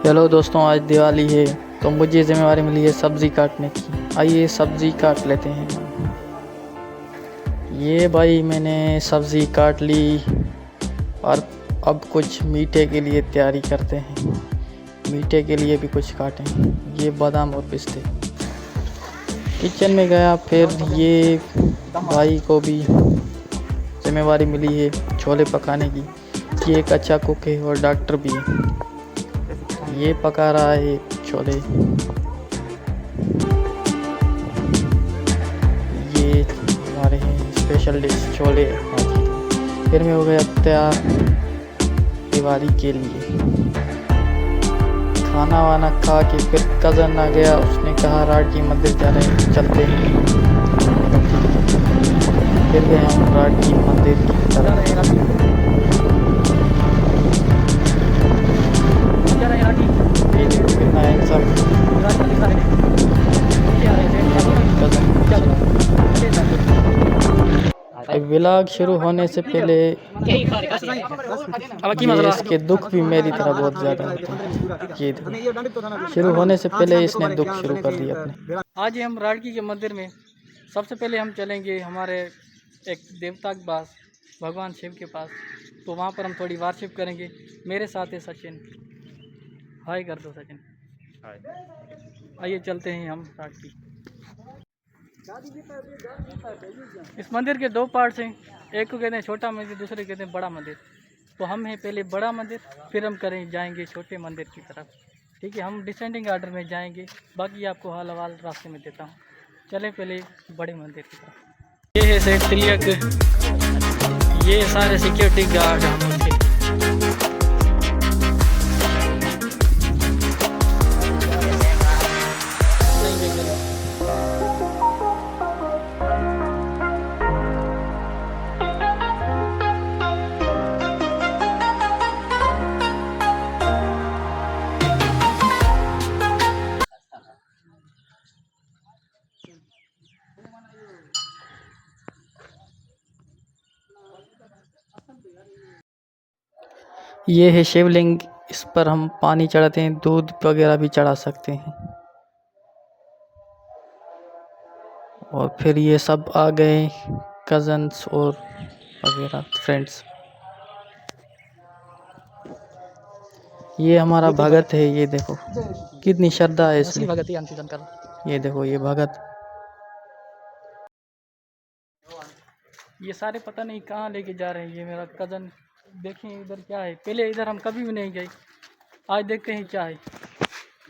Hello दोस्तों, आज दिवाली है तो मुझे जिम्मेवारी मिली है सब्ज़ी काटने की। आइए सब्ज़ी काट लेते हैं। ये भाई मैंने सब्ज़ी काट ली और अब कुछ मीठे के लिए तैयारी करते हैं। मीठे के लिए भी कुछ काटें। ये बादाम और पिस्ते। किचन में गया, फिर ये भाई को भी जिम्मेवारी मिली है छोले पकाने की। ये एक अच्छा कुक है और डॉक्टर भी है। ये पका रहा है छोले। ये हमारे हैं स्पेशल डिश छोले। फिर मैं हो गया तैयार दिवाली के लिए। खाना वाना खा के फिर कज़न आ गया, उसने कहा राठी मंदिर चलते हैं। फिर गए हम राठी मंदिर की तरफ। व्लॉग शुरू होने से पहले ये इसके दुख भी मेरी तरह बहुत ज़्यादा होते हैं। ये देखो, शुरू होने से पहले इसने दुख शुरू कर दिया अपने। आज हम राडकी के मंदिर में सबसे पहले हम चलेंगे हमारे एक देवता के पास, भगवान शिव के पास। तो वहाँ पर हम थोड़ी वार्शिप करेंगे। मेरे साथ है सचिन। हाय कर दो सचिन। आइए चलते हैं हम राडकी। इस मंदिर के दो पार्ट्स हैं, एक को कहते हैं छोटा मंदिर, दूसरे कहते हैं बड़ा मंदिर। तो हम हैं पहले बड़ा मंदिर, फिर हम जाएंगे छोटे मंदिर की तरफ। ठीक है, हम डिसेंडिंग आर्डर में जाएंगे, बाकी आपको हाल हवाल रास्ते में देता हूँ। चले पहले बड़े मंदिर की तरफ। ये है सेठ तिलक, ये सारे सिक्योरिटी गार्ड हम उनके। ये है शिवलिंग, इस पर हम पानी चढ़ाते हैं, दूध वगैरह भी चढ़ा सकते हैं। और फिर ये सब आ गए कज़न्स और वगैरह फ्रेंड्स। ये हमारा भगत है, ये देखो कितनी श्रद्धा है इसमें। ये देखो ये भगत। ये सारे पता नहीं कहाँ लेके जा रहे हैं। ये मेरा कज़न, देखें इधर क्या है। पहले इधर हम कभी भी नहीं गए, आज देखते हैं क्या है।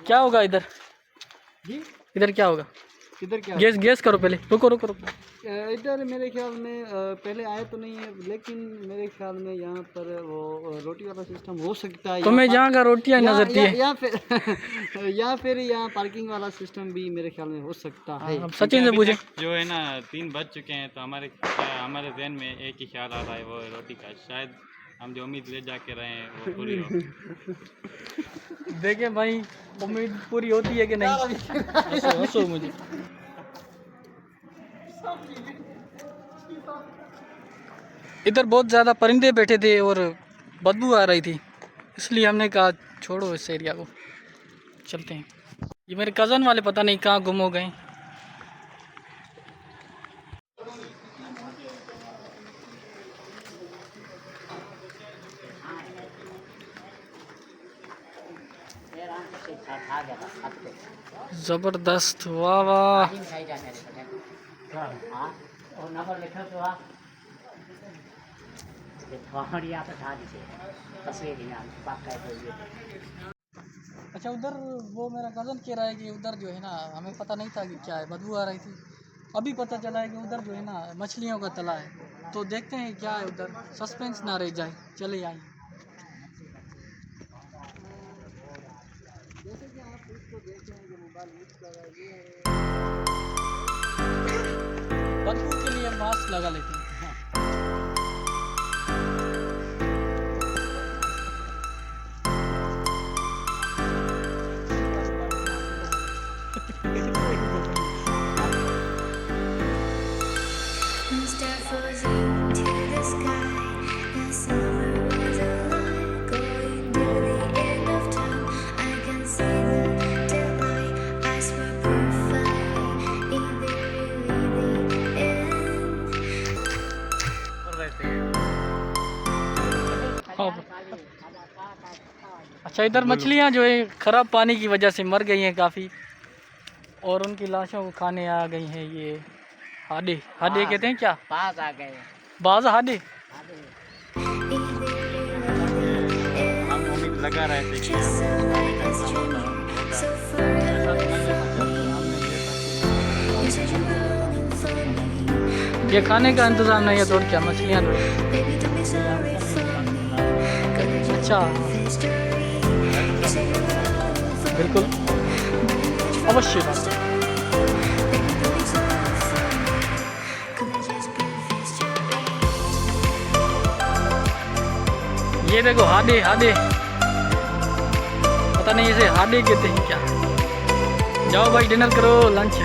क्या होगा इधर? इधर क्या होगा? इधर क्या गैस करो पहले। रुको रुको रुको। इधर मेरे ख्याल में पहले आए तो नहीं है, लेकिन मेरे ख्याल में यहाँ पर वो रोटी वाला सिस्टम हो सकता है। तो मैं जहाँ का रोटियाँ नजर दी है, या फिर यहाँ पार्किंग वाला सिस्टम भी मेरे ख्याल में हो सकता है। सचिन से पूछे। जो है ना 3 बज चुके हैं, तो हमारे जहन में एक ही ख्याल आ रहा है, वो रोटी का। शायद हम जो उम्मीद ले जाके रहे हैं वो पूरी हो। देखें भाई, उम्मीद पूरी होती है कि नहीं? हंसो मुझे। इधर बहुत ज़्यादा परिंदे बैठे थे और बदबू आ रही थी, इसलिए हमने कहा छोड़ो इस एरिया को, चलते हैं। ये मेरे कज़न वाले पता नहीं कहाँ गुम हो गए। ज़बरदस्त, वाह वाह। अच्छा, उधर वो मेरा कज़न कह रहा है कि उधर जो है ना, हमें पता नहीं था कि क्या है, बदबू आ रही थी। अभी पता चला है कि उधर जो है ना मछलियों का तला है। तो देखते हैं क्या है उधर, सस्पेंस ना रह जाए। चले आए। बदबू के लिए मास्क लगा लेते हैं। अच्छा, इधर मछलियाँ जो है ख़राब पानी की वजह से मर गई हैं काफ़ी, और उनकी लाशों को खाने आ गई हैं ये हाडे। हाडे कहते हैं क्या? बाज आ गए। बाज हाडे। हम उम्मीद लगा रहे थे कि पानी का इंतजाम होगा, ऐसा तो नहीं। ये खाने का इंतज़ाम नहीं है तो क्या मछलियाँ तो। अच्छा, बिल्कुल अवश्य बात। ये देखो हाडे हाडे, पता नहीं इसे हाडे कहते हैं क्या। जाओ भाई डिनर करो, लंच।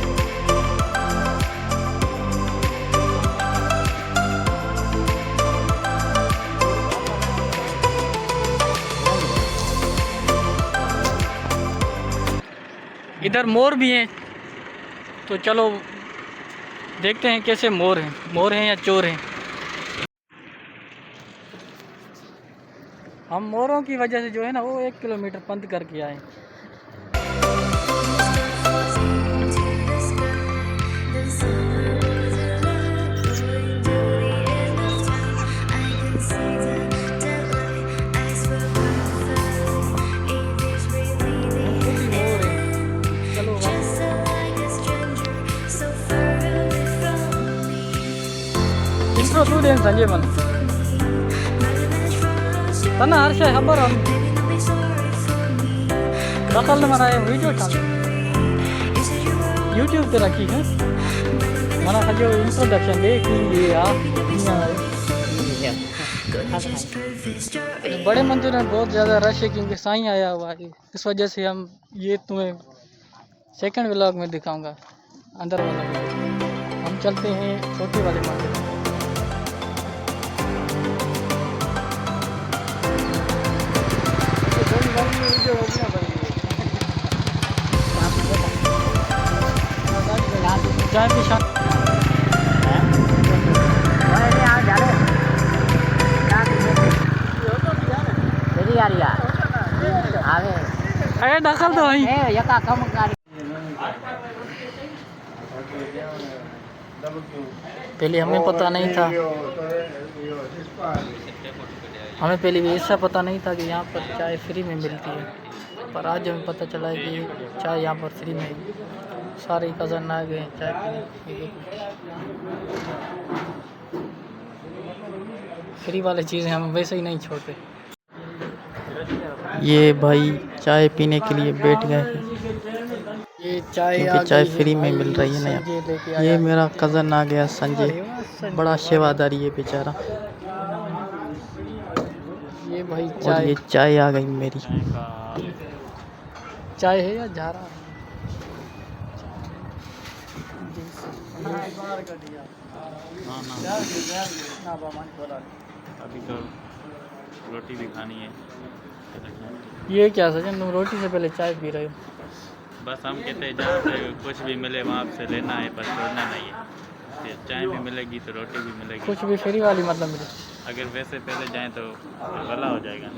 इधर मोर भी हैं, तो चलो देखते हैं कैसे मोर हैं या चोर हैं। हम मोरों की वजह से जो है ना वो 1 किलोमीटर पंथ करके आए। इंट्रो तू दें संजय मन तना हर्ष खबर हम दखल मनाए वीडियो यूट्यूब पे रखी है मना सजो इंट्रोडक्शन दे कि ये बड़े मंदिर में बहुत ज़्यादा रश है क्योंकि साईं आया हुआ है, इस वजह से हम ये तुम्हें सेकंड व्लॉग में दिखाऊंगा अंदर वाला। हम चलते हैं छोटे वाले मंदिर। चाय पिछा अरे दखल तो वही पहले हमें पता नहीं था, हमें पहले भी ऐसा पता नहीं था कि यहाँ पर चाय फ्री में मिलती है, पर आज हमें पता चला है कि चाय यहाँ पर फ्री में। सारे कज़न आ गए चाय पीने। फ्री वाली चीज़ें हम वैसे ही नहीं छोड़ते। ये भाई चाय पीने के लिए बैठ गए हैं ये चाय क्योंकि चाय फ्री में मिल रही है ना। ये मेरा कज़न आ गया संजय, बड़ा सेवादारी है बेचारा। ये भाई और चाय, ये चाय आ गई मेरी। चाय है या झारा? अभी तो रोटी भी खानी है। ये क्या सजन, तुम रोटी से पहले चाय पी रहे हो? बस हम कहते हैं जहाँ से कुछ भी मिले वहाँ से लेना है, पर छोड़ना नहीं है। फिर चाय भी मिलेगी तो रोटी भी मिलेगी। कुछ भी फ्री वाली मतलब मिले। अगर वैसे पहले जाएं तो गला हो जाएगा।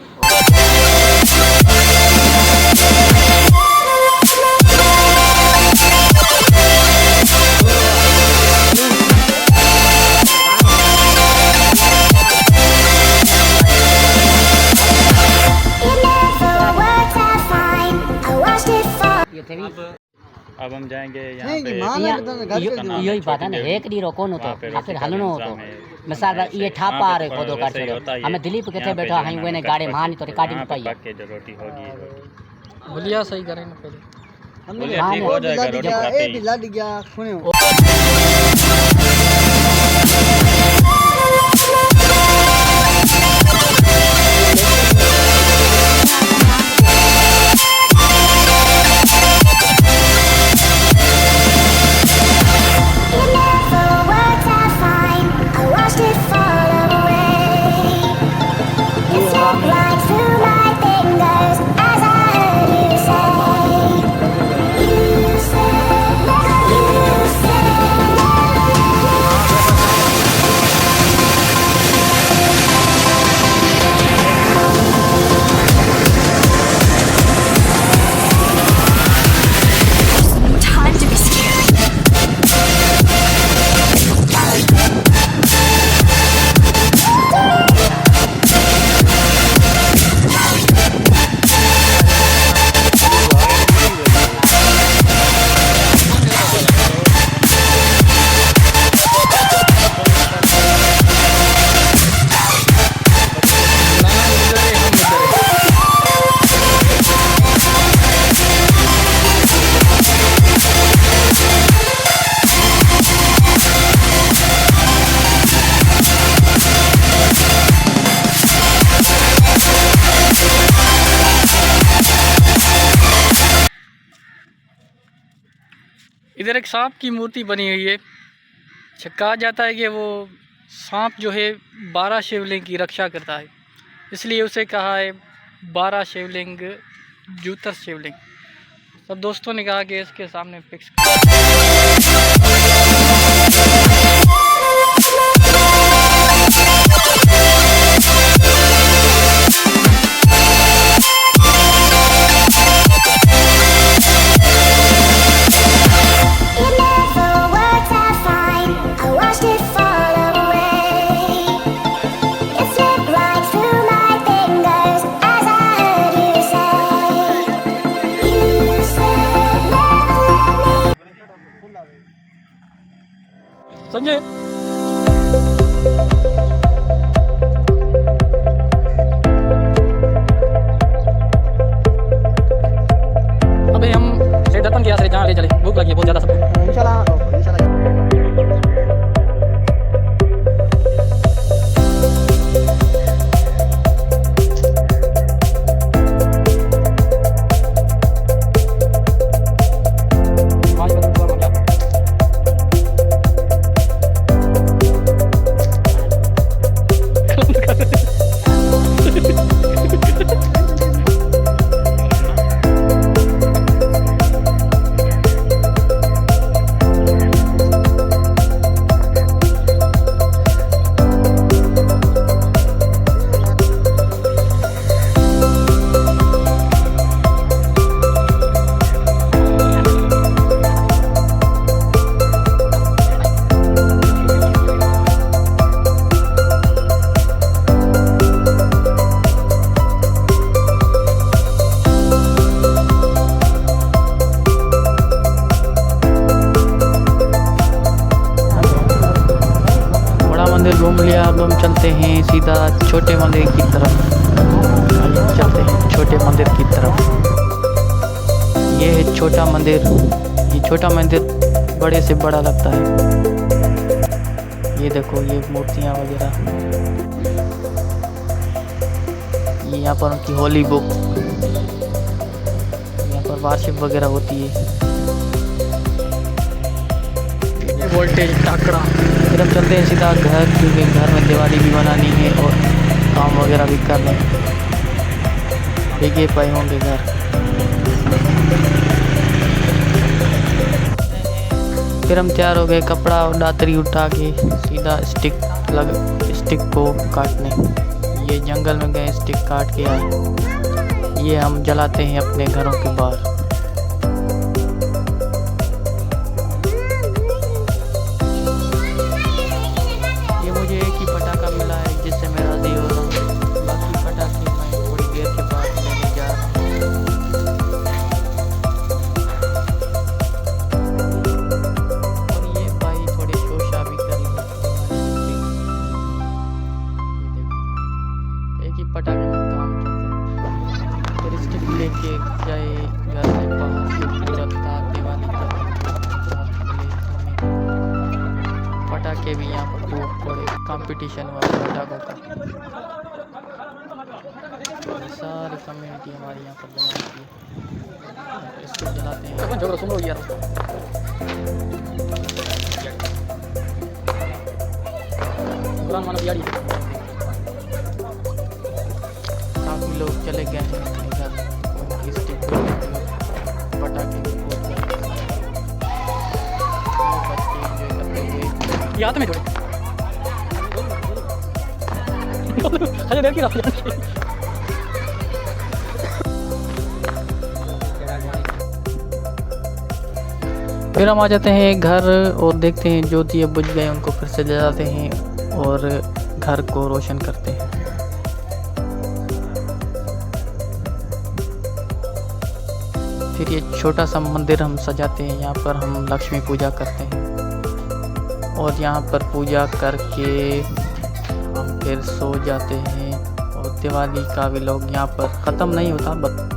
अब हम जाएंगे यहाँ पे। यो ही बात है ना, एक डी रोको न तो आखिर हलनो हो तो मिसाल ये ठापा रे खोदो काट छोड़ो। हमें दिलीप किथे बैठा हई वेने गाड़ी मानी तो रिकॉर्डिंग पाई पक्के जो रोटी होगी भुलिया सही करें ना पहले। बोलिए ठीक हो जाएगा रोटी खाते ही। लग गया सुने इधर एक सांप की मूर्ति बनी हुई है। कहा जाता है कि वो सांप जो है 12 शिवलिंग की रक्षा करता है, इसलिए उसे कहा है 12 शिवलिंग जूतर शिवलिंग। सब दोस्तों ने कहा कि इसके सामने फिक्स संजय। अबे हम दर्पण के यहाँ से जहाँ ले चले, भूख लगी है बहुत ज़्यादा सबको। इंशाल्लाह। मंदिर घूम लिया, अब हम चलते हैं सीधा छोटे मंदिर की तरफ। चलते हैं छोटे मंदिर की तरफ। ये है छोटा मंदिर। ये छोटा मंदिर बड़े से बड़ा लगता है। ये देखो ये मूर्तियाँ वगैरह, ये यहाँ पर उनकी होली बुक, यहाँ पर वार्षिक वगैरह होती है। वोल्टेज टाकड़ा। फिर हम चलते हैं सीधा घर, क्योंकि घर में दिवाली भी बनानी है और काम वगैरह भी करने, भीगे पाए होंगे घर। फिर हम तैयार हो गए, कपड़ा और दातरी उठा के सीधा स्टिक को काटने। ये जंगल में गए, स्टिक काट के आए। ये हम जलाते हैं अपने घरों के बाहर। मुझे एक ही पटाखा मिला है जिससे मैं राज़ी हो रहा हूँ। बाकी पटाखे मैं थोड़ी देर के बाद लेने जा रहा हूँ। और ये भाई थोड़े शोशा भी कर लें। एक ही पटाखे में काम चलता है। फिर स्टिक लेके जाए घर से बाहर, पूरा था दिवाली का। पटाखे भी यहाँ पर खूब बड़े कंपटीशन हुआ पटाखों का। सारी कम्युनिटी हमारी यहाँ पर बनाती है, इसको जलाते हैं। झगड़ा सुन लो यार। कुरान मानव यारी। काफ़ी लोग चले गए हैं अपने घर, स्टिक पटाखे भी खूब बच्चे एंजॉय करते हुए। ये हाथ में जोड़े। अरे देर की रात है। फिर हम आ जाते हैं घर और देखते हैं जो दिए बुझ गए उनको फिर से जलाते हैं और घर को रोशन करते हैं। फिर ये छोटा सा मंदिर हम सजाते हैं। यहाँ पर हम लक्ष्मी पूजा करते हैं और यहाँ पर पूजा करके हम फिर सो जाते हैं। और दिवाली का भी लोग यहाँ पर ख़त्म नहीं होता, बस